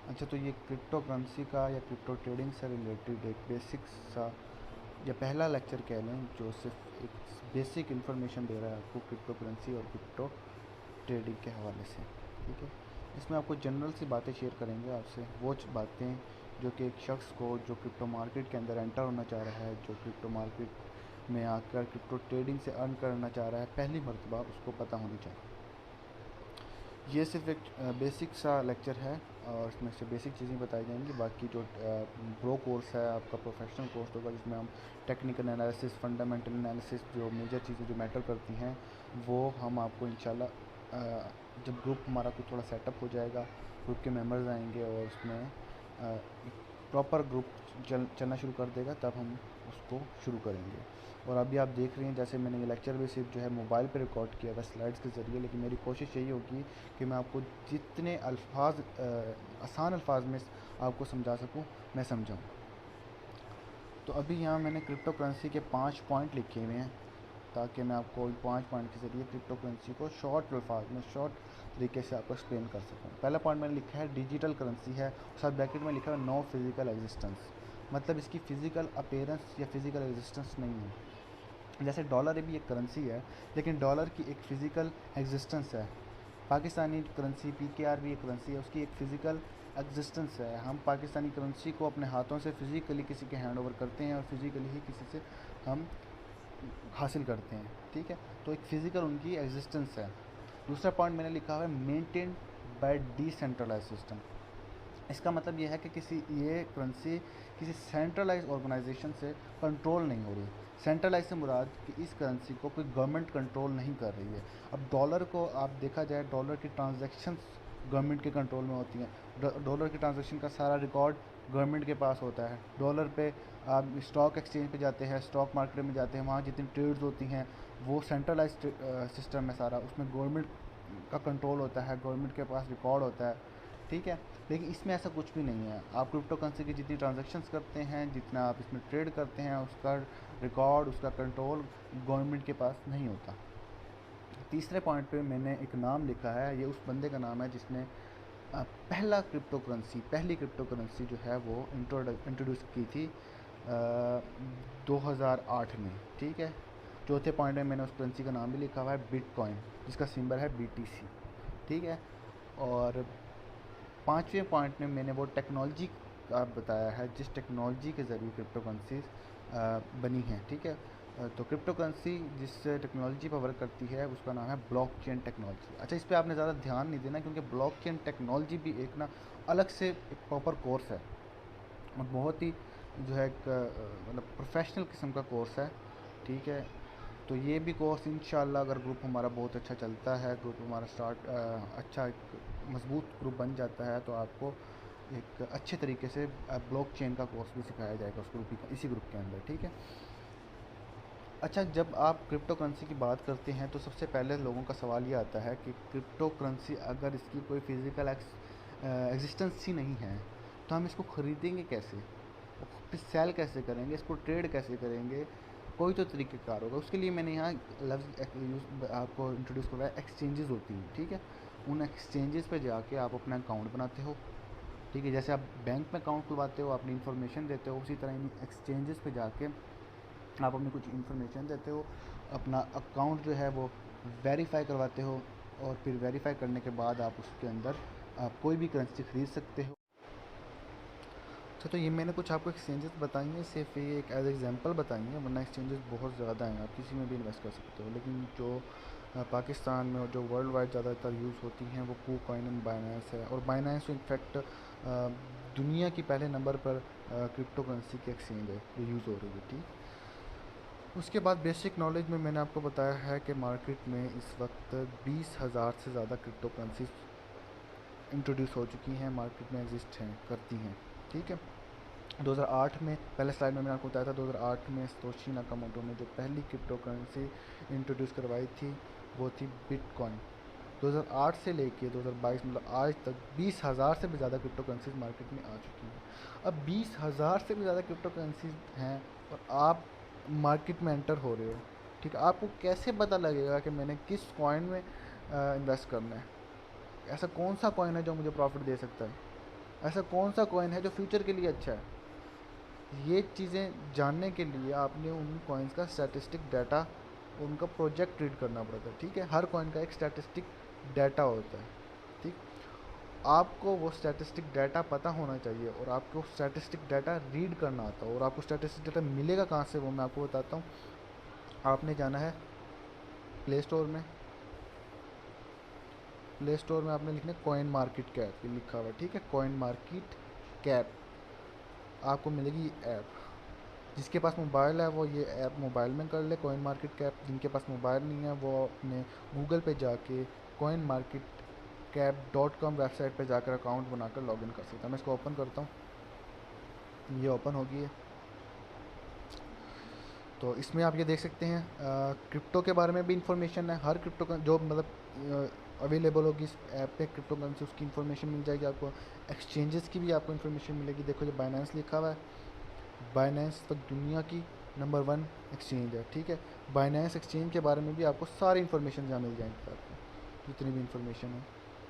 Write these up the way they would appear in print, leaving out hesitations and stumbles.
अच्छा, तो ये क्रिप्टो करेंसी का या क्रिप्टो ट्रेडिंग से रिलेटेड एक बेसिक सा या पहला लेक्चर कह लें, जो सिर्फ एक बेसिक इन्फॉर्मेशन दे रहा है आपको क्रिप्टो करेंसी और क्रिप्टो ट्रेडिंग के हवाले से। ठीक है, इसमें आपको जनरल सी बातें शेयर करेंगे आपसे, वो बातें जो कि एक शख्स को जो क्रिप्टो मार्केट के अंदर एंटर होना चाह रहा है, जो क्रिप्टो मार्केट में आकर क्रिप्टो ट्रेडिंग से अर्न करना चाह रहा है पहली मरतबा, उसको पता होनी चाहिए। ये सिर्फ एक बेसिक सा लेक्चर है और इसमें से बेसिक चीज़ें बताई जाएंगी। बाकी जो प्रो कोर्स है आपका, प्रोफेशनल कोर्स होगा, जिसमें हम टेक्निकल एनालिसिस, फंडामेंटल एनालिसिस, जो मेजर चीज़ें जो मैटर करती हैं वो हम आपको इंशाल्लाह जब ग्रुप हमारा कुछ थोड़ा सेटअप हो जाएगा, ग्रुप के मेंबर्स आएंगे और उसमें एक प्रॉपर ग्रुप चलना शुरू कर देगा, तब हम उसको शुरू करेंगे। और अभी आप देख रहे हैं, जैसे मैंने ये लेक्चर भी सिर्फ जो है मोबाइल पे रिकॉर्ड किया था स्लाइड्स के ज़रिए, लेकिन मेरी कोशिश यही होगी कि मैं आपको जितने अल्फाज आसान अल्फाज में आपको समझा सकूं, मैं समझाऊं। तो अभी यहाँ मैंने क्रिप्टो करेंसी के 5 पॉइंट लिखे हुए हैं, ताकि मैं आपको इन 5 पॉइंट के ज़रिए क्रिप्टो करेंसी को शॉर्ट अल्फाज में, शॉर्ट तरीके से आपको एक्सप्लेन कर सकूँ। पहला पॉइंट मैंने लिखा है डिजिटल करेंसी है, साथ ब्रैकेट में लिखा है नो फिज़िकल एग्जिस्टेंस, मतलब इसकी फ़िज़िकल अपेयरेंस या फिज़िकल एग्जिस्टेंस नहीं है। जैसे डॉलर भी एक करेंसी है, लेकिन डॉलर की एक फ़िज़िकल एग्जिस्टेंस है। पाकिस्तानी करेंसी पीकेआर भी एक करेंसी है, उसकी एक फ़िज़िकल एग्जिस्टेंस है। हम पाकिस्तानी करेंसी को अपने हाथों से फ़िज़िकली किसी के हैंड ओवर करते हैं और फिज़िकली ही किसी से हम हासिल करते हैं। ठीक है, तो एक फ़िज़िकल उनकी एग्जिस्टेंस है। दूसरा पॉइंट मैंने लिखा है मेंटेन बाय डिसेंट्रलाइज सिस्टम। इसका मतलब यह है कि किसी ये करेंसी किसी सेंट्रलाइज ऑर्गेनाइजेशन से कंट्रोल नहीं हो रही। सेंट्रलाइज से मुराद कि इस करेंसी को कोई गवर्नमेंट कंट्रोल नहीं कर रही है। अब डॉलर को आप देखा जाए, डॉलर की ट्रांजैक्शंस गवर्नमेंट के कंट्रोल में होती हैं। डॉलर की ट्रांजैक्शन का सारा रिकॉर्ड गवर्नमेंट के पास होता है। डॉलर पे आप स्टॉक एक्सचेंज पे जाते हैं, स्टॉक मार्केट में जाते हैं, वहाँ जितनी ट्रेड्स होती हैं वो सेंट्रलाइज सिस्टम है सारा, उसमें गवर्नमेंट का कंट्रोल होता है, गवर्नमेंट के पास रिकॉर्ड होता है। ठीक है, लेकिन इसमें ऐसा कुछ भी नहीं है। आप क्रिप्टो करेंसी की जितनी ट्रांजैक्शंस करते हैं, जितना आप इसमें ट्रेड करते हैं, उसका रिकॉर्ड, उसका कंट्रोल गवर्नमेंट के पास नहीं होता। तीसरे पॉइंट पे मैंने एक नाम लिखा है, ये उस बंदे का नाम है जिसने पहली क्रिप्टो करेंसी जो है वो इंट्रोड्यूस की थी 2008 में। ठीक है, चौथे पॉइंट में मैंने उस करेंसी का नाम भी लिखा हुआ है बिटकॉइन, जिसका सिंबल है बीटीसी। ठीक है, और पाँचवें पॉइंट में मैंने वो टेक्नोलॉजी का बताया है जिस टेक्नोलॉजी के ज़रिए क्रिप्टो करेंसीज बनी हैं। ठीक है, तो क्रिप्टो करेंसी जिस टेक्नोलॉजी पर वर्क करती है उसका नाम है ब्लॉकचेन टेक्नोलॉजी। अच्छा, इस पर आपने ज़्यादा ध्यान नहीं देना, क्योंकि ब्लॉकचेन टेक्नोलॉजी भी एक ना अलग से एक प्रॉपर कोर्स है और बहुत ही जो है एक मतलब प्रोफेशनल किस्म का कोर्स है। ठीक है, तो ये भी कोर्स इंशाल्लाह अगर ग्रुप हमारा बहुत अच्छा चलता है, ग्रुप हमारा अच्छा एक मजबूत ग्रुप बन जाता है, तो आपको एक अच्छे तरीके से ब्लॉकचेन का कोर्स भी सिखाया जाएगा उस इसी ग्रुप के अंदर। ठीक है, अच्छा, जब आप क्रिप्टो करेंसी की बात करते हैं तो सबसे पहले लोगों का सवाल ये आता है कि क्रिप्टो करेंसी अगर इसकी कोई फिज़िकल एग्जिस्टेंस ही नहीं है, तो हम इसको ख़रीदेंगे कैसे, और फिर सेल कैसे करेंगे, इसको ट्रेड कैसे करेंगे। कोई तो तरीक़ेकार होगा। उसके लिए मैंने यहाँ लफ्ज़ यूज़ आपको इंट्रोड्यूस करवाया, एक्सचेंजेस होती हैं। ठीक है, उन एक्सचेंजेस पे जाके आप अपना अकाउंट बनाते हो। ठीक है, जैसे आप बैंक में अकाउंट खुलवाते हो, अपनी इन्फॉर्मेशन देते हो, उसी तरह इन एक्सचेंजेस पे जाके आप अपनी कुछ इन्फॉर्मेशन देते हो, अपना अकाउंट जो है वो वेरीफाई करवाते हो, और फिर वेरीफाई करने के बाद आप उसके अंदर आप कोई भी करेंसी ख़रीद सकते हो। अच्छा, तो ये मैंने कुछ आपको एक्सचेंजेस बताई हैं, सिर्फ ये एक एज एग्जांपल बताई हैं, वरना एक्सचेंजेस बहुत ज़्यादा हैं, आप किसी में भी इन्वेस्ट कर सकते हो। लेकिन जो पाकिस्तान में और जो वर्ल्ड वाइड ज़्यादातर यूज़ होती हैं वो कूकॉइन एंड बाइनेंस है। और बाइनेंस इनफैक्ट दुनिया की पहले नंबर पर क्रिप्टो करेंसी की एक्सचेंज है जो यूज़ हो रही है। ठीक, उसके बाद बेसिक नॉलेज में मैंने आपको बताया है कि मार्केट में इस वक्त 20,000 से ज़्यादा क्रिप्टो करेंसीज इंट्रोड्यूस हो चुकी हैं, मार्केट में एग्जिस्ट हैं, करती हैं। ठीक है, 2008 में, पहले स्लाइड में मैंने आपको बताया था, 2008 में सतोशी नाकामोटो ने जो पहली क्रिप्टो करेंसी इंट्रोड्यूस करवाई थी वो थी बिटकॉइन। 2008 से लेके 2022 मतलब आज तक 20,000 से भी ज़्यादा क्रिप्टो करेंसीज मार्केट में आ चुकी हैं। अब 20,000 से भी ज़्यादा क्रिप्टो करेंसीज हैं और आप मार्केट में एंटर हो रहे हो। ठीक है, आपको कैसे पता लगेगा कि मैंने किस कॉइन में इन्वेस्ट करना है, ऐसा कौन सा कॉइन है जो मुझे प्रॉफिट दे सकता है। ऐसा कौन सा कॉइन है जो फ्यूचर के लिए अच्छा है। ये चीज़ें जानने के लिए आपने उन कॉइन्स का स्टैटिस्टिक डाटा, उनका प्रोजेक्ट रीड करना पड़ता है। ठीक है, हर कॉइन का एक स्टैटिस्टिक डाटा होता है। ठीक, आपको वो स्टैटिस्टिक डाटा पता होना चाहिए और आपको स्टैटिस्टिक डाटा रीड करना आता है। और आपको स्टैटिस्टिक डाटा मिलेगा कहाँ से, वो मैं आपको बताता हूँ। आपने जाना है प्ले स्टोर में। प्ले स्टोर में आपने लिखना है कॉइन मार्केट कैप, ये लिखा हुआ है। ठीक है, कॉइन मार्केट कैप आपको मिलेगी ऐप। जिसके पास मोबाइल है वो ये ऐप मोबाइल में कर ले कॉइन मार्केट कैप। जिनके पास मोबाइल नहीं है वो अपने गूगल पे जाके coin market cap .com website पे जाकर अकाउंट बनाकर लॉगिन कर सकता है। मैं इसको ओपन करता हूँ, ये ओपन होगी है। तो इसमें आप ये देख सकते हैं क्रिप्टो के बारे में भी इंफॉर्मेशन है। हर क्रिप्टो का जो मतलब अवेलेबल होगी इस ऐप पे क्रिप्टो करेंसी, उसकी इन्फॉर्मेशन मिल जाएगी आपको। एक्सचेंजेस की भी आपको इन्फॉर्मेशन मिलेगी। देखो जो बाइनेंस लिखा हुआ है, बाइनेंस तो दुनिया की नंबर 1 एक्सचेंज है। ठीक है, बाइनेंस एक्सचेंज के बारे में भी आपको सारी इन्फॉर्मेशन जहाँ मिल जाएंगी, आपको जितनी भी इन्फॉर्मेशन है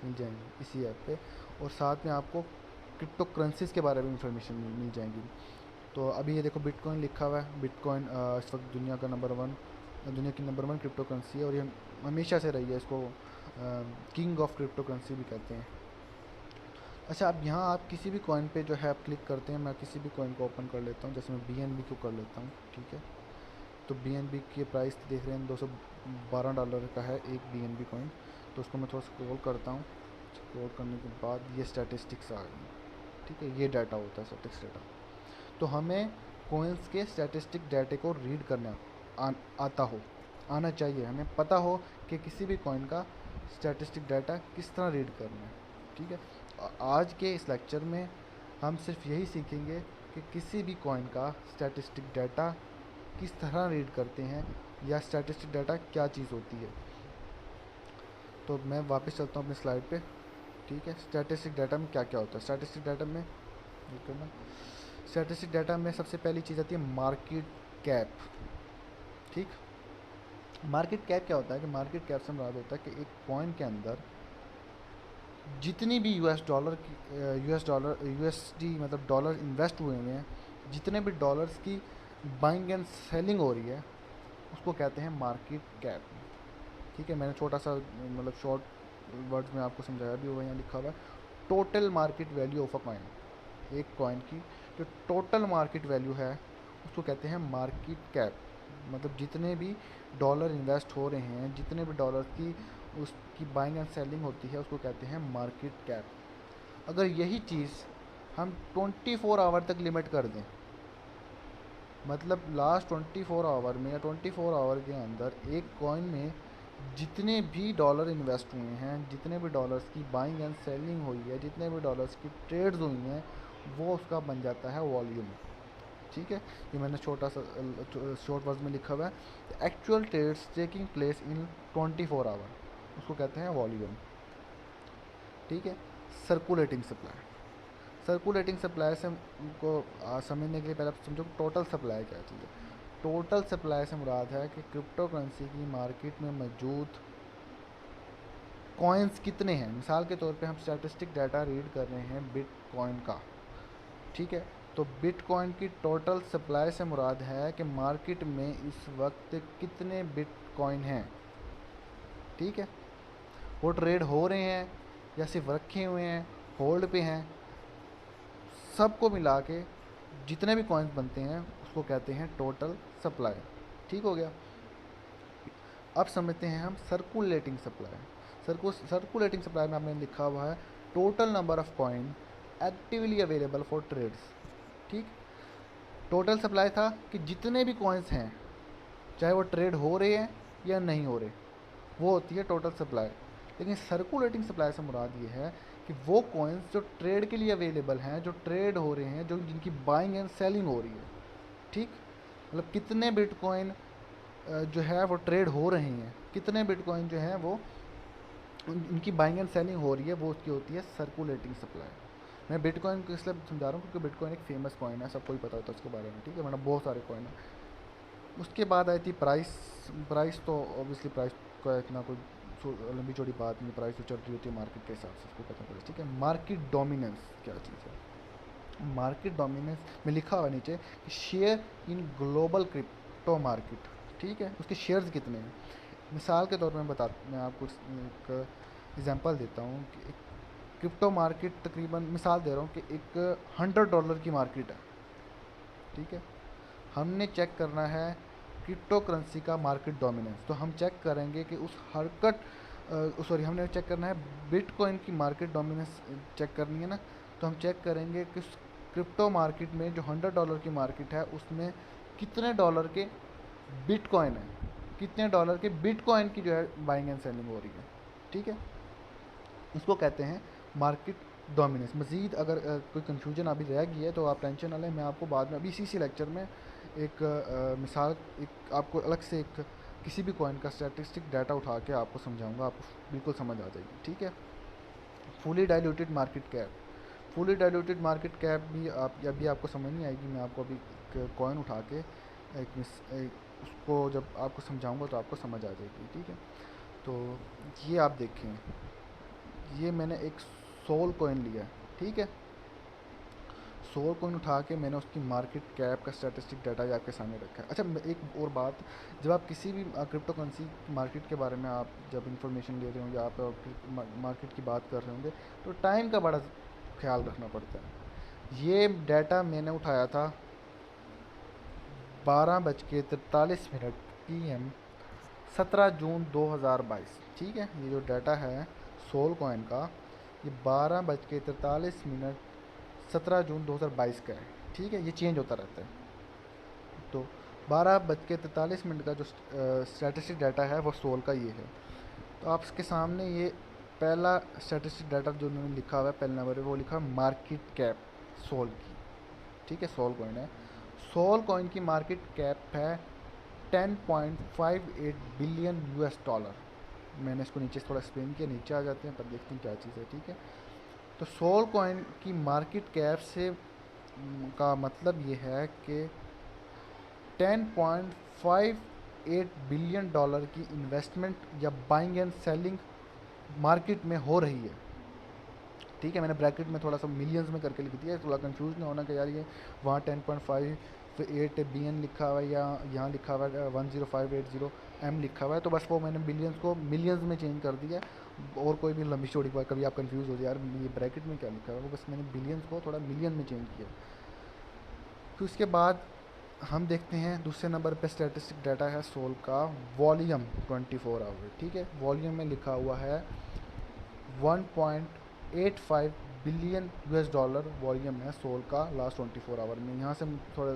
मिल जाएंगी इसी ऐप पे। और साथ में आपको क्रिप्टो करेंसीज के बारे में इंफॉर्मेशन मिल जाएंगी। तो अभी ये देखो बिटकॉइन लिखा हुआ है। बिटकॉइन इस वक्त दुनिया की नंबर 1 क्रिप्टो करेंसी है और ये हमेशा से रही है। इसको किंग ऑफ क्रिप्टो करेंसी भी कहते हैं। अच्छा, अब यहाँ आप किसी भी कॉइन पे जो है आप क्लिक करते हैं। मैं किसी भी कॉइन को ओपन कर लेता हूँ, जैसे मैं BNB को कर लेता हूँ। ठीक है, तो BNB की प्राइस देख रहे हैं $212 का है एक BNB कॉइन। तो उसको मैं थोड़ा स्क्रॉल करता हूँ। स्क्रॉल करने के बाद ये स्टैटिस्टिक्स आ गई। ठीक है, ये डाटा होता है स्टैटिस्टिक्स डाटा। तो हमें कॉइन्स के स्टैटिस्टिक डाटे को रीड करना आना चाहिए। हमें पता हो कि किसी भी कॉइन का स्टैटिस्टिक डाटा किस तरह रीड करना है। ठीक है, आज के इस लेक्चर में हम सिर्फ यही सीखेंगे कि किसी भी कॉइन का स्टैटिस्टिक डाटा किस तरह रीड करते हैं या स्टैटिस्टिक डाटा क्या चीज़ होती है। तो मैं वापस चलता हूँ अपने स्लाइड पे। ठीक है, स्टैटिस्टिक डाटा में क्या क्या होता है। स्टैटिस्टिक डाटा में स्टैटिस्टिक डाटा में सबसे पहली चीज़ आती है मार्केट कैप। ठीक, मार्केट कैप क्या होता है कि मार्केट कैप से मुराद होता है कि एक कॉइन के अंदर जितनी भी USD मतलब डॉलर इन्वेस्ट हुए हैं, जितने भी डॉलर्स की बाइंग एंड सेलिंग हो रही है, उसको कहते हैं मार्केट कैप। ठीक है, मैंने छोटा सा मतलब शॉर्ट वर्ड्स में आपको समझाया भी हुआ है। यहाँ लिखा हुआ है total market value of a coin. एक कॉइन की जो टोटल मार्केट वैल्यू है उसको कहते हैं मार्केट कैप। मतलब जितने भी डॉलर इन्वेस्ट हो रहे हैं, जितने भी डॉलर की उसकी बाइंग एंड सेलिंग होती है, उसको कहते हैं मार्केट कैप। अगर यही चीज़ हम 24 आवर तक लिमिट कर दें, मतलब लास्ट 24 आवर में या 24 आवर के अंदर एक कॉइन में जितने भी डॉलर इन्वेस्ट हुए हैं, जितने भी डॉलर्स की बाइंग एंड सेलिंग हुई है, जितने भी डॉलर्स की ट्रेड्स हुई हैं, वो उसका बन जाता है वॉल्यूम। ठीक है, ये मैंने छोटा सा शॉर्ट वर्ड में लिखा हुआ है actual trades taking place in 24 hour, उसको कहते हैं वॉल्यूम। ठीक है, सर्कुलेटिंग सप्लाई। सर्कुलेटिंग सप्लाई से को समझने के लिए पहले आप समझो टोटल सप्लाई क्या चीज़ है। टोटल सप्लाई से मुराद है कि क्रिप्टो करेंसी की मार्केट में मौजूद कॉइन्स कितने हैं। मिसाल के तौर पे हम स्टैटिस्टिक डाटा रीड कर रहे हैं बिटकॉइन का। ठीक है, तो बिटकॉइन की टोटल सप्लाई से मुराद है कि मार्केट में इस वक्त कितने बिटकॉइन हैं। ठीक है, वो ट्रेड हो रहे हैं या सिर्फ रखे हुए हैं, होल्ड पे हैं, सबको मिला के जितने भी कॉइन्स बनते हैं उसको कहते हैं टोटल सप्लाई। ठीक हो गया। अब समझते हैं हम सर्कुलेटिंग सप्लाई। सर्कुलेटिंग सप्लाई में आपने लिखा हुआ है total number of coin actively available for trades. ठीक, टोटल सप्लाई था कि जितने भी कॉइन्स हैं, चाहे वो ट्रेड हो रहे हैं या नहीं हो रहे, वो होती है टोटल सप्लाई। लेकिन सर्कुलेटिंग सप्लाई से मुराद ये है कि वो कॉइन्स जो ट्रेड के लिए अवेलेबल हैं, जो ट्रेड हो रहे हैं, जो जिनकी बाइंग एंड सेलिंग हो रही है। ठीक, मतलब कितने बिटकॉइन जो है वो ट्रेड हो रहे हैं, कितने बिटकॉइन जो हैं वो इनकी बाइंग एंड सेलिंग हो रही है, वो उसकी होती है सर्कुलेटिंग सप्लाई। मैं बिटकॉइन को इसलिए समझा रहा हूँ क्योंकि बिटकॉइन एक फेमस कॉइन है, सबको ही पता होता है उसके बारे में। ठीक है, मतलब बहुत सारे कॉइन हैं। उसके बाद आई थी प्राइस। प्राइस तो ऑब्वियसली प्राइस का इतना कोई लंबी चौड़ी बात नहीं, प्राइस तो चल रही होती है मार्केट के हिसाब से, उसको पता पड़े, ठीक है। मार्केट डोमिनेंस क्या चीज़ है? मार्केट डोमिनेंस में लिखा हुआ नीचे कि share in global crypto market, ठीक है, उसके शेयर्स कितने हैं। मिसाल के तौर पर मैं आपको एक एग्जांपल देता हूँ कि एक क्रिप्टो मार्केट तकरीबन, मिसाल दे रहा हूँ कि एक $100 की मार्केट है, ठीक है। हमने चेक करना है क्रिप्टो करेंसी का मार्केट डोमिनेंस, तो हम चेक करेंगे कि उस हमने चेक करना है बिटकॉइन की मार्केट डोमिनेंस चेक करनी है ना, तो हम चेक करेंगे कि क्रिप्टो मार्केट में जो $100 की मार्केट है उसमें कितने डॉलर के बिटकॉइन है, कितने डॉलर के बिटकॉइन की जो है बाइंग एंड सेलिंग हो रही है, ठीक है। इसको कहते हैं मार्केट डोमिनेंस। मज़ीद अगर कोई कन्फ्यूजन अभी रह गई है तो आप टेंशन ना लें, मैं आपको बाद में अभी इसी लेक्चर में एक मिसाल, एक आपको अलग से एक किसी भी कॉइन का स्टैटिस्टिक डाटा उठा के आपको समझाऊंगा, आपको बिल्कुल समझ आ जाएगी, ठीक है। Fully diluted market cap, fully diluted market cap भी अभी आपको समझ नहीं आएगी, मैं आपको अभी कॉइन उठा के उसको जब आपको समझाऊंगा तो आपको समझ आ जाएगी, ठीक है। तो ये आप देखें, ये मैंने एक सोल कॉइन लिया है, ठीक है। सोल कॉइन उठा के मैंने उसकी मार्केट कैप का स्टैटिस्टिक डाटा आपके सामने रखा है। अच्छा, एक और बात, जब आप किसी भी क्रिप्टो करेंसी मार्केट के बारे में आप जब इंफॉर्मेशन ले रहे होंगे, आप मार्केट की बात कर रहे होंगे, तो टाइम का बड़ा ख्याल रखना पड़ता है। ये डाटा मैंने उठाया था 12:43 PM 17 जून 2022, ठीक है। ये जो डाटा है सोल कॉइन का, ये 12:43 17 जून 2022 का है, ठीक है। ये चेंज होता रहता है, तो 12:43 का जो स्टैटिस्टिक डाटा है वो सोल का ये है। तो आपके सामने ये पहला स्टैटिस्टिक डाटा जो उन्होंने लिखा हुआ है, पहले नंबर पे वो लिखा है मार्केट कैप सोल की, ठीक है। सोल कॉइन है, सोल कॉइन की मार्केट कैप है $10.58 बिलियन। मैंने इसको नीचे थोड़ा एक्सप्लेन किया, नीचे आ जाते हैं पर देखते हैं क्या चीज़ है, ठीक है। तो सोल कॉइन की मार्केट कैप से का मतलब ये है कि $10.58 बिलियन की इन्वेस्टमेंट या बाइंग एंड सेलिंग मार्केट में हो रही है, ठीक है। मैंने ब्रैकेट में थोड़ा सा मिलियंस में करके लिख दिया, थोड़ा कंफ्यूज नहीं होना कि यार ये वहाँ 10.58 बिलियन लिखा हुआ है या यहाँ लिखा हुआ है 10580 M लिखा हुआ है, तो बस वो मैंने बिलियंस को मिलियंस में चेंज कर दिया। और कोई भी लंबी चौड़ी बात, कभी आप कंफ्यूज हो जाए यार ये ब्रैकेट में क्या लिखा हुआ है, वो बस मैंने बिलियंस को थोड़ा मिलियन में चेंज किया। फिर उसके बाद हम देखते हैं दूसरे नंबर पे स्टैटिस्टिक डाटा है सोल का वॉल्यूम 24 आवर, ठीक है। वॉल्यूम में लिखा हुआ है 1.85 बिलियन $, वॉल्यूम है सोल का लास्ट 24 आवर में। यहाँ से थोड़ा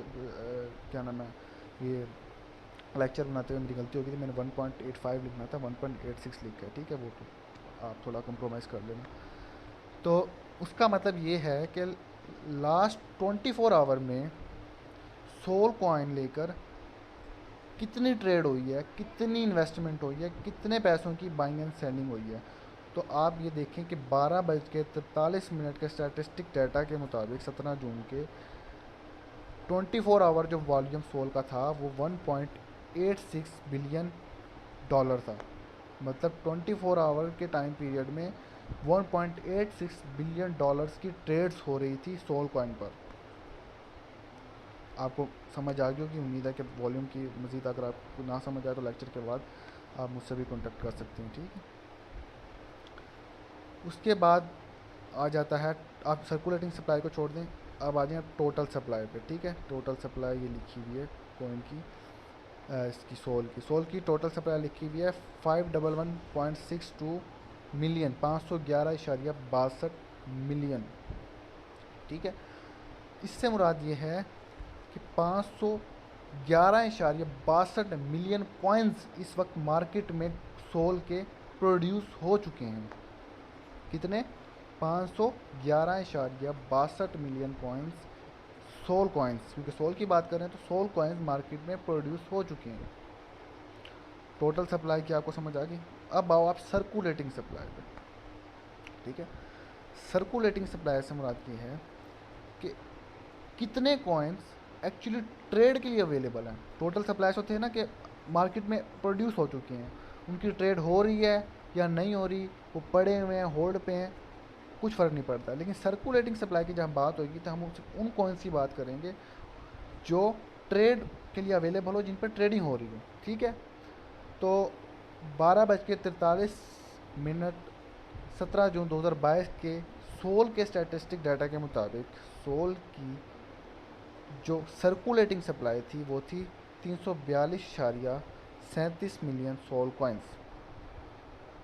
क्या नाम है, ये लेक्चर बनाते हुए मेरी गलती हो गई थी, मैंने 1.85 लिखना था, 1.86 लिखा है, ठीक है। वो तो आप थोड़ा कंप्रोमाइज़ कर लेना। तो उसका मतलब ये है कि लास्ट 24 आवर में सोल कॉइन लेकर कितनी ट्रेड हुई है, कितनी इन्वेस्टमेंट हुई है, कितने पैसों की बाइंग एंड सेलिंग हुई है। तो आप ये देखें कि 12:43 के स्टैटिस्टिक डाटा के मुताबिक 17 जून के 24 आवर जो वॉल्यूम सोल का था वो $1.86 बिलियन था। मतलब 24 आवर के टाइम पीरियड में $1.86 बिलियन की ट्रेड्स हो रही थी सोल कॉइन पर। आपको समझ आ गई होगी, उम्मीद है कि वॉल्यूम की मज़ीद अगर आपको ना समझ आए तो लेक्चर के बाद आप मुझसे भी कॉन्टेक्ट कर सकते हैं, ठीक है। उसके बाद आ जाता है, आप सर्कुलेटिंग सप्लाई को छोड़ दें, अब आ जाए टोटल सप्लाई पे, ठीक है। टोटल सप्लाई ये लिखी हुई है कॉइन की, इसकी सोल की टोटल सप्लाई लिखी हुई है 511.62 मिलियन, 511.62 मिलियन, ठीक है। इससे मुराद ये है कि 511.62 मिलियन कॉइन्स इस वक्त मार्केट में सोल के प्रोड्यूस हो चुके हैं। कितने? 511.62 मिलियन कॉइन्स, सोल कॉइन्स, क्योंकि सोल की बात करें तो सोल कॉइन्स मार्केट में प्रोड्यूस हो चुके हैं। टोटल सप्लाई की आपको समझ आ गई। अब आओ आप सर्कुलेटिंग सप्लाई पे, ठीक है। सर्कुलेटिंग सप्लाई से मुराद ये है कि कितने कॉइन्स एक्चुअली ट्रेड के लिए अवेलेबल हैं। टोटल सप्लाईज होते हैं ना कि मार्केट में प्रोड्यूस हो चुके हैं, उनकी ट्रेड हो रही है, या नहीं हो रही, वो पड़े हुए हैं, होल्ड पे हैं, कुछ फ़र्क नहीं पड़ता। लेकिन सर्कुलेटिंग सप्लाई की जब बात होगी तो हम उन कॉइन्स की बात करेंगे जो ट्रेड के लिए अवेलेबल हो, जिन पर ट्रेडिंग हो रही हो। ठीक है, तो 12:43 17 जून 2022 के सोल के स्टैटिस्टिक डाटा के मुताबिक सोल की जो सर्कुलेटिंग सप्लाई थी वो थी 342.37 मिलियन सोल कॉइन्स।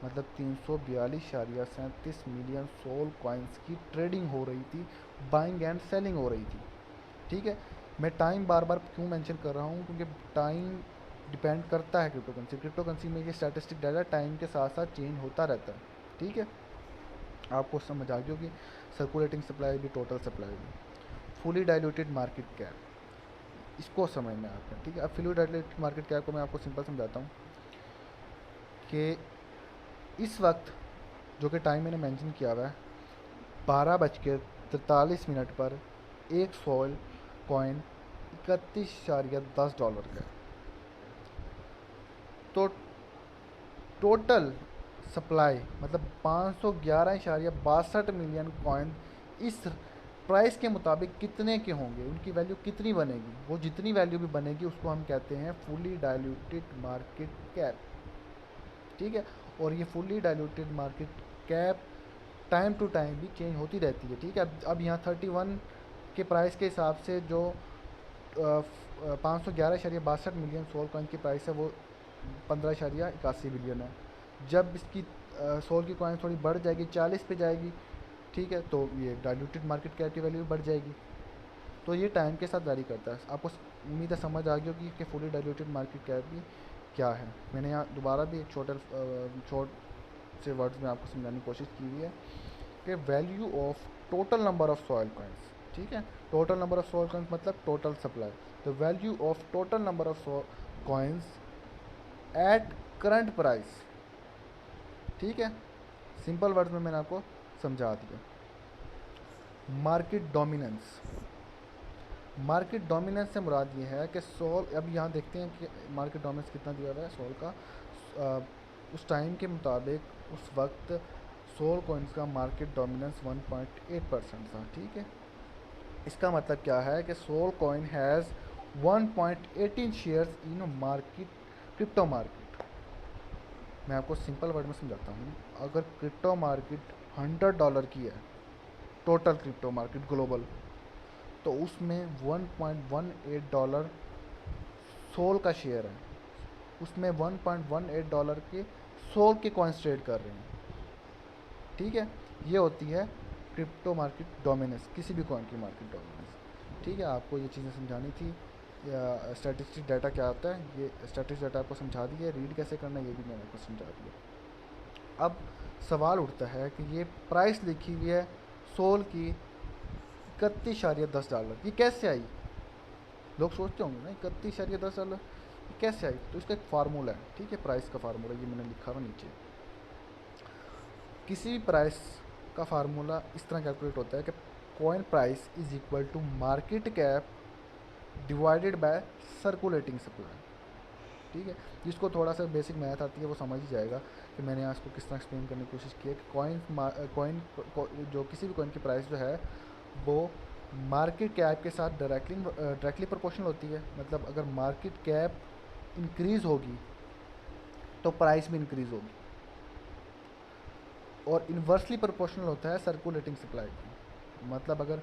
मतलब 342.37 मिलियन सोल कॉइन्स की ट्रेडिंग हो रही थी, बाइंग एंड सेलिंग हो रही थी। ठीक है, मैं टाइम बार बार क्यों मेंशन कर रहा हूँ, क्योंकि टाइम डिपेंड करता है क्रिप्टो करेंसी में। ये स्टैटिस्टिक डाटा टाइम के साथ साथ चेंज होता रहता है। ठीक है, आपको समझ आ गई होगी। सर्कुलेटिंग सप्लाई भी, टोटल सप्लाई भी। फुली डाइल्यूटेड मार्केट कैप, इसको समझना है आपने। ठीक है, अब फुली डाइल्यूटेड मार्केट कैप को मैं आपको सिंपल समझाता हूँ कि इस वक्त जो कि टाइम मैंने मेंशन किया हुआ है, 12:43 पर एक सोल कॉइन $31.10 का है। तो टोटल सप्लाई मतलब 511.62 मिलियन कॉइन इस प्राइस के मुताबिक कितने के होंगे, उनकी वैल्यू कितनी बनेगी, वो जितनी वैल्यू भी बनेगी उसको हम कहते हैं फुली डाइल्यूटेड मार्केट कैप। ठीक है, और ये fully diluted market cap time to time भी चेंज होती रहती है। ठीक है, अब यहाँ 31 के प्राइस के हिसाब से जो 511.62 मिलियन सोल कॉइन की प्राइस है वो 15.81 बिलियन है। जब इसकी सोल की कॉइन थोड़ी बढ़ जाएगी, 40 पे जाएगी, ठीक है, तो ये डाइल्यूटेड मार्केट कैप की वैल्यू बढ़ जाएगी। तो ये टाइम के साथ वैरी करता है। आपको उम्मीद है समझ आ गई होगी कि फुली डाइल्यूटेड मार्केट कैप भी क्या है। मैंने यहाँ दोबारा भी एक छोट से वर्ड्स में आपको समझाने की कोशिश की हुई है कि value of total number of soil coins. ठीक है, total number of soil coins मतलब total supply. The value of total number of coins at current price. ठीक है, सिंपल वर्ड्स में मैंने आपको समझा दिया। मार्केट डोमिनेंस, मार्केट डोमिनेंस से मुराद ये है कि सोल, अब यहाँ देखते हैं कि मार्केट डोमिनेंस कितना दिया हुआ है सोल का। उस टाइम के मुताबिक उस वक्त सोल कॉइन्स का मार्केट डोमिनेंस 1.8% था। ठीक है, इसका मतलब क्या है कि Sol coin has 1.18 shares in market, crypto market. मैं आपको सिंपल वर्ड में समझाता हूँ। अगर क्रिप्टो मार्केट $100 की है, टोटल क्रिप्टो मार्केट ग्लोबल, तो उसमें $1.18 सोल का शेयर है। उसमें $1.18 के सोल के कॉइन्स ट्रेड कर रहे हैं। ठीक है, ये होती है क्रिप्टो मार्केट डोमिनेंस, किसी भी कॉइन की मार्केट डोमिनेंस। ठीक है, आपको ये चीज़ें समझानी थी। या स्टैटिस्टिक डाटा क्या होता है, ये स्टैटिस्टिक डाटा आपको समझा दिया, रीड कैसे करना है ये भी मैंने आपको समझा दिया। अब सवाल उठता है कि ये प्राइस लिखी हुई है सोल की $31.10, ये कैसे आई? लोग सोचते होंगे ना $31.10 कैसे आई। तो इसका एक फार्मूला है। ठीक है, प्राइस का फार्मूला ये मैंने लिखा हुआ नीचे। किसी भी प्राइस का फार्मूला इस तरह कैलकुलेट होता है कि coin price is equal to market cap divided by circulating supply. ठीक है, जिसको थोड़ा सा बेसिक मैथ आती है वो समझ ही जाएगा कि मैंने यहाँ इसको किस तरह एक्सप्लेन करने की कोशिश की है कि कॉइन जो किसी भी कॉइन की प्राइस जो है वो मार्केट कैप के साथ डायरेक्टली प्रोपोर्शनल होती है। मतलब अगर मार्केट कैप इंक्रीज़ होगी तो प्राइस भी इंक्रीज़ होगी, और इन्वर्सली प्रोपोर्शनल होता है सर्कुलेटिंग सप्लाई की। मतलब अगर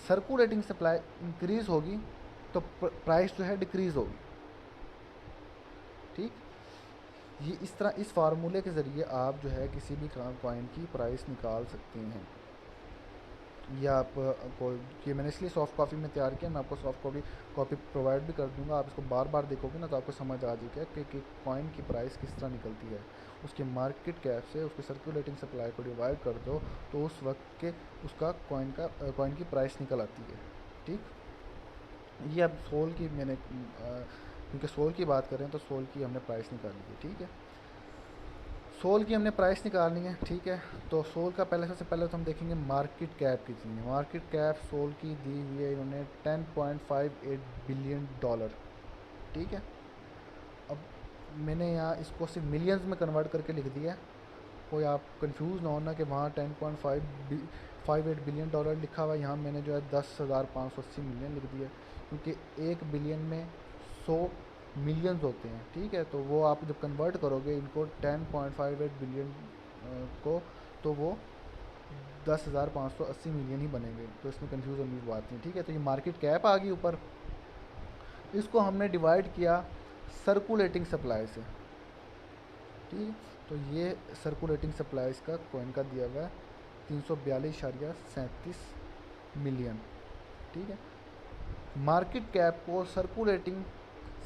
सर्कुलेटिंग सप्लाई इंक्रीज़ होगी तो प्राइस जो है डिक्रीज़ होगी। ठीक, ये इस तरह इस फार्मूले के ज़रिए आप जो है किसी भी कॉइन की प्राइस निकाल सकते हैं। या आप को ये मैंने इसलिए सॉफ्ट कॉपी में तैयार किया, मैं आपको सॉफ्ट कॉपी प्रोवाइड भी कर दूंगा। आप इसको बार बार देखोगे ना तो आपको समझ आ जाएगा कि कॉइन की प्राइस किस तरह निकलती है। उसके मार्केट कैप से उसके सर्कुलेटिंग सप्लाई को डिवाइड कर दो तो उस वक्त के उसका कॉइन की प्राइस निकल आती है। ठीक, ये अब सोल की मैंने क्योंकि सोल की बात करें तो सोल की हमने प्राइस निकाली है। ठीक है, सोल की हमने प्राइस निकालनी है। ठीक है, तो सोल का पहले सबसे पहले तो हम देखेंगे मार्केट कैप कितनी है। मार्केट कैप सोल की दी हुई है इन्होंने $10.58 बिलियन। ठीक है, अब मैंने यहाँ इसको सिर्फ मिलियंस में कन्वर्ट करके लिख दिया कोई आप कंफ्यूज ना होना कि वहाँ 10.58 बिलियन डॉलर लिखा हुआ है, यहाँ मैंने जो है 10,580 मिलियन लिख दिया, क्योंकि 1 बिलियन में 100 मिलियंस होते हैं, ठीक है। तो वो आप जब कन्वर्ट करोगे इनको 10.58 बिलियन को, तो वो 10,580 मिलियन ही बनेंगे। तो इसमें कन्फ्यूज़ होने की बात नहीं, ठीक है। तो ये मार्केट कैप आ गई ऊपर, इसको हमने डिवाइड किया सर्कुलेटिंग सप्लाई से, ठीक है। तो ये सर्कुलेटिंग सप्लाईज का कॉइन का दिया हुआ है 342.37 मिलियन, ठीक है। मार्केट कैप को सर्कुलेटिंग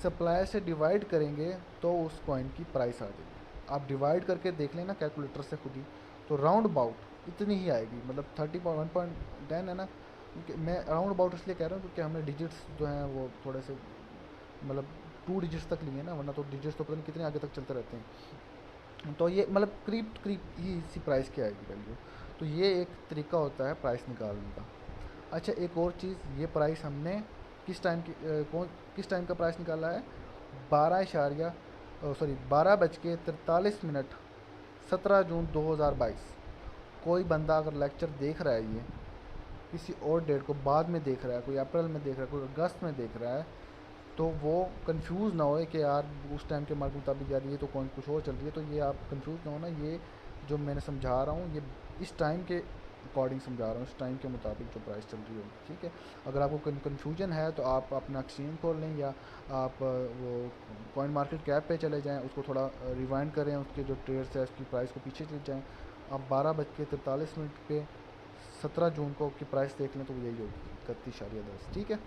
सप्लाई से डिवाइड करेंगे तो उस कॉइन की प्राइस आ जाएगी। आप डिवाइड करके देख लेना कैलकुलेटर से खुद ही, तो राउंड अबाउट इतनी ही आएगी, मतलब 1.10 है ना, क्योंकि मैं राउंड अबाउट इसलिए कह रहा हूँ क्योंकि हमने डिजिट्स जो हैं वो थोड़े से मतलब 2 डिजिट्स तक लिए ना, वरना तो डिजिट्स तो पता नहीं कितने आगे तक चलते रहते हैं। तो ये मतलब करीब ही इसी प्राइस की आएगी वैल्यू। तो ये एक तरीका होता है प्राइस निकालने का। अच्छा, एक और चीज़, ये प्राइस हमने किस टाइम का प्राइस निकाला है, 12:43 17 जून 2022। कोई बंदा अगर लेक्चर देख रहा है, ये किसी और डेट को बाद में देख रहा है, कोई अप्रैल में देख रहा है, कोई अगस्त में देख रहा है, तो वो कंफ्यूज ना होए कि यार उस टाइम के मार्क मुताबिक यार ये तो कौन कुछ और चल रही है। तो ये आप कंफ्यूज ना होना, ये जो मैंने समझा रहा हूँ ये इस टाइम के अकॉर्डिंग समझा रहा हूँ, इस टाइम के मुताबिक जो प्राइस चल रही होगी, ठीक है। अगर आपको कन्फ्यूजन है तो आप अपना एक्सचेंज खोल लें, या आप वो कॉइन मार्केट कैप पे चले जाएँ, उसको थोड़ा रिवाइंड करें, उसके जो ट्रेड्स है उसकी प्राइस को पीछे चले जाएँ। आप 12:43 पे 17 जून को की प्राइस देख लें तो यही होगी 31.10, ठीक है।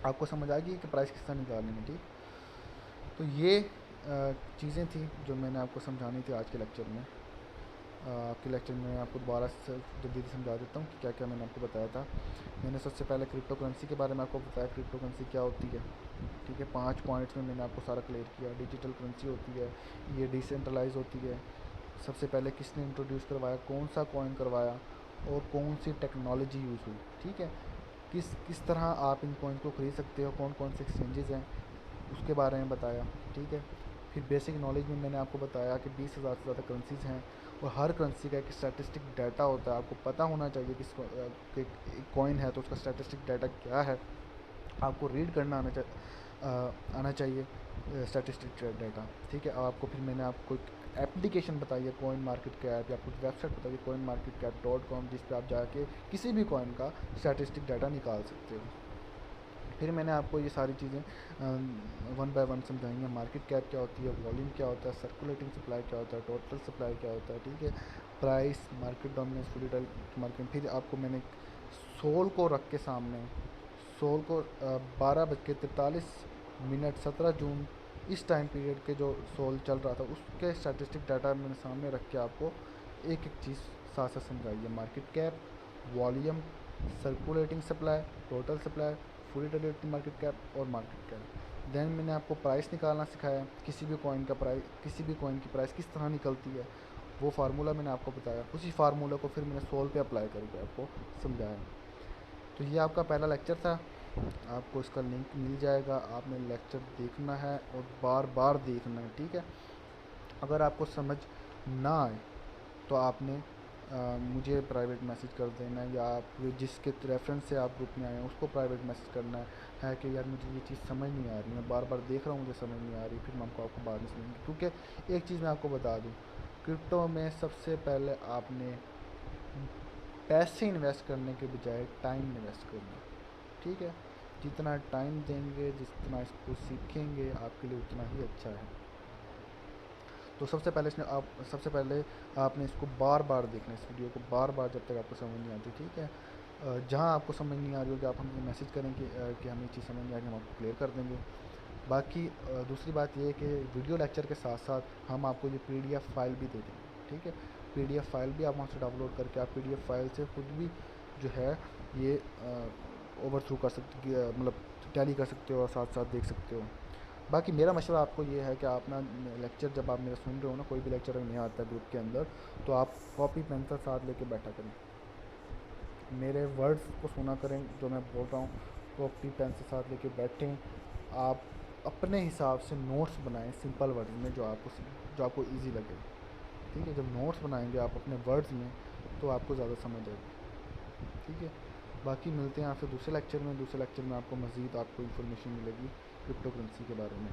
आपको समझ आ गई कि प्राइस किस तरह निकालनी है, ठीक। तो ये चीज़ें थी जो मैंने आपको समझानी थी आज के लेक्चर में। आपके लेक्चर में आपको दोबारा से जल्दी से समझा देता हूँ कि क्या क्या मैंने आपको बताया था। मैंने सबसे पहले क्रिप्टो करेंसी के बारे में आपको बताया, क्रिप्टो करेंसी क्या होती है, ठीक है। 5 पॉइंट्स में मैंने आपको सारा क्लियर किया। डिजिटल करेंसी होती है, ये डिसेंट्रलाइज होती है। सबसे पहले किसने इंट्रोड्यूस करवाया, कौन सा कॉइन करवाया, और कौन सी टेक्नोलॉजी यूज़ हुई, ठीक है। किस तरह आप इन कॉइन को ख़रीद सकते हो, कौन कौन से एक्सचेंजेस हैं, उसके बारे में बताया, ठीक है। फिर बेसिक नॉलेज में मैंने आपको बताया कि 20,000 से ज़्यादा करेंसीज़ हैं, और हर करेंसी का एक स्टैटिस्टिक डाटा होता है। आपको पता होना चाहिए कि कॉइन है तो उसका स्टैटिस्टिक डाटा क्या है, आपको रीड करना आना चाहिए स्टैटिस्टिक डाटा, ठीक है। आपको फिर मैंने आपको एक एप्लीकेशन बताई है कॉइन मार्केट कैप, या कुछ वेबसाइट बताई है coinmarketcap.com, जिस पे आप जाके किसी भी कॉइन का स्टैटिस्टिक डाटा निकाल सकते हो। फिर मैंने आपको ये सारी चीज़ें 1 बाय 1 समझाई हैं। मार्केट कैप क्या होती है, वॉल्यूम क्या होता है, सर्कुलेटिंग सप्लाई क्या होता है, टोटल सप्लाई क्या होता है, ठीक है। Price, market dominance, fully direct market. फिर आपको मैंने सोल को रख के सामने, सोल को 12:43 17 जून इस टाइम पीरियड के जो सोल चल रहा था उसके स्टैटिस्टिक डाटा मैंने सामने रख के आपको एक एक चीज़ साथ साथ समझाई है। Market cap, volume, circulating supply, total supply, fully direct market cap और मार्केट कैप। देन मैंने आपको प्राइस निकालना सिखाया, किसी भी कॉइन का प्राइस, किसी भी कॉइन की प्राइस किस तरह निकलती है, वो फार्मूला मैंने आपको बताया। उसी फार्मूला को फिर मैंने सोल पे अप्लाई करके आपको समझाया। तो ये आपका पहला लेक्चर था, आपको इसका लिंक मिल जाएगा। आपने लेक्चर देखना है और बार बार देखना है, ठीक है। अगर आपको समझ ना आए तो आपने मुझे प्राइवेट मैसेज कर देना है, या आप जिसके रेफरेंस से आप ग्रुप में आए हैं उसको प्राइवेट मैसेज करना है कि यार मुझे ये चीज़ समझ नहीं आ रही, मैं बार बार देख रहा हूँ मुझे समझ नहीं आ रही, फिर मैं आपको बाद में समझेंगे। क्योंकि एक चीज़ मैं आपको बता दूँ, क्रिप्टो में सबसे पहले आपने पैसे इन्वेस्ट करने के बजाय टाइम इन्वेस्ट करना, ठीक है। जितना टाइम देंगे, जितना इसको सीखेंगे, आपके लिए उतना ही अच्छा है। तो सबसे पहले आपने इसको बार बार देखना है, इस वीडियो को बार बार, जब तक आपको समझ नहीं आती, ठीक है। जहाँ आपको समझ नहीं आ रही होगी आप हमें मैसेज करें कि हमें चीज़ समझ नहीं आ रही, हम आपको क्लियर कर देंगे। बाकी दूसरी बात ये है कि वीडियो लेक्चर के साथ साथ हम आपको ये PDF फाइल भी दे देंगे, ठीक है। PDF फाइल भी आप वहाँ से डाउनलोड करके आप PDF फाइल से खुद भी जो है ये ओवर थ्रू कर सकते, मतलब टैली कर सकते हो और साथ साथ देख सकते हो। बाकी मेरा मशवरा आपको ये है कि आप ना लेक्चर जब आप मेरा सुन रहे हो ना, कोई भी लेक्चर अगर नहीं आता है ग्रुप के अंदर, तो आप कॉपी पेंसिल साथ लेके बैठा करें, मेरे वर्ड्स को सुना करें जो मैं बोल रहा हूँ, कॉपी पेंसिल साथ लेके बैठें। आप अपने हिसाब से नोट्स बनाएं सिंपल वर्ड में, जो आपको ईजी लगे, ठीक है, जब नोट्स बनाएंगे आप अपने वर्ड्स में तो आपको ज़्यादा समझ आएगी। ठीक है, बाकी मिलते हैं आपसे दूसरे लेक्चर में। दूसरे लेक्चर में आपको मज़ीद आपको इन्फॉर्मेशन मिलेगी क्रिप्टो करेंसी के बारे में।